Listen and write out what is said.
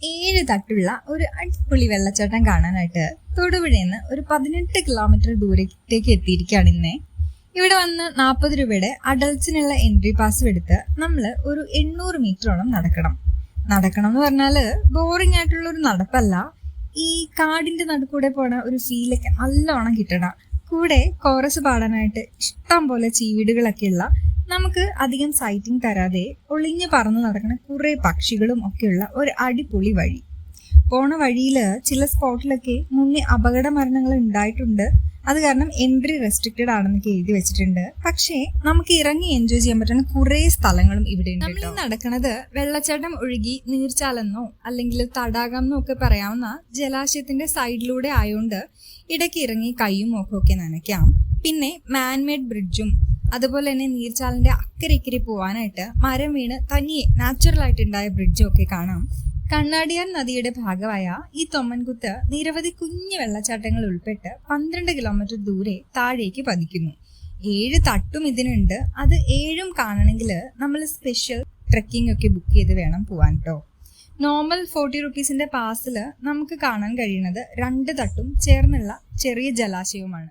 7 തട്ടുള്ള ഒരു അടിപൊളി വെള്ളച്ചാട്ടം കാണാനായിട്ട് തൊടുപുഴയിൽ ഒരു 18 കിലോമീറ്റർ ദൂരത്തേക്ക് എത്തിയിരിക്കുകയാണ് ഇന്നേ. ഇവിടെ വന്ന് 40 രൂപയുടെ അഡൾട്ട്സിനുള്ള എൻട്രി പാസ് എടുത്ത് നമ്മൾ ഒരു 800 മീറ്ററോളം നടക്കണം എന്ന് പറഞ്ഞാല് ബോറിംഗ് ആയിട്ടുള്ള ഒരു നടപ്പല്ല. ഈ കാടിന്റെ നടുക്കൂടെ പോണ ഒരു ഫീലൊക്കെ നല്ലോണം കിട്ടണം. കൂടെ കോറസ് പാടാനായിട്ട് ഇഷ്ടം പോലെ ചീവീടുകളൊക്കെ ഉള്ള, നമുക്ക് അധികം സൈറ്റിംഗ് തരാതെ ഒളിഞ്ഞു പറന്ന് നടക്കുന്ന കുറെ പക്ഷികളും ഒക്കെയുള്ള ഒരു അടിപൊളി വഴി. പോണ വഴിയില് ചില സ്പോട്ടിലൊക്കെ മുന്നേ അപകട മരണങ്ങൾ ഉണ്ടായിട്ടുണ്ട്. അത് കാരണം എൻട്രി റെസ്ട്രിക്റ്റഡ് ആണെന്നൊക്കെ എഴുതി വെച്ചിട്ടുണ്ട്. പക്ഷേ നമുക്ക് ഇറങ്ങി എൻജോയ് ചെയ്യാൻ പറ്റുന്ന കുറെ സ്ഥലങ്ങളും ഇവിടെ ഉണ്ട്. നമ്മൾ നടക്കുന്നത് വെള്ളച്ചാട്ടം ഒഴുകി നീർച്ചാലെന്നോ അല്ലെങ്കിൽ തടാകം എന്നോ ഒക്കെ പറയാവുന്ന ജലാശയത്തിന്റെ സൈഡിലൂടെ ആയതുകൊണ്ട് ഇടയ്ക്ക് ഇറങ്ങി കൈയും മുഖമൊക്കെ നനയ്ക്കാം. പിന്നെ മാൻമേഡ് ബ്രിഡ്ജും അതുപോലെ തന്നെ നീർച്ചാലിന്റെ അക്കരെ ഇക്കരെ പോവാനായിട്ട് മരം വീണ് തനിയെ നാച്ചുറൽ ആയിട്ടുണ്ടായ ബ്രിഡ്ജും ഒക്കെ കാണാം. കണ്ണാടിയാർ നദിയുടെ ഭാഗമായ ഈ തൊമ്മൻകുത്ത് നിരവധി കുഞ്ഞു വെള്ളച്ചാട്ടങ്ങൾ ഉൾപ്പെട്ട് 12 കിലോമീറ്റർ ദൂരെ താഴേക്ക് പതിക്കുന്നു. 7 തട്ടും ഇതിനുണ്ട്. അത് 7ഉം കാണണമെങ്കിൽ നമ്മൾ സ്പെഷ്യൽ ട്രെക്കിംഗ് ഒക്കെ ബുക്ക് ചെയ്ത് വേണം പോവാൻ കേട്ടോ. നോർമൽ 40 റുപ്പീസിന്റെ പാസിൽ നമുക്ക് കാണാൻ കഴിയുന്നത് 2 തട്ടും ചേർന്നുള്ള ചെറിയ ജലാശയവുമാണ്.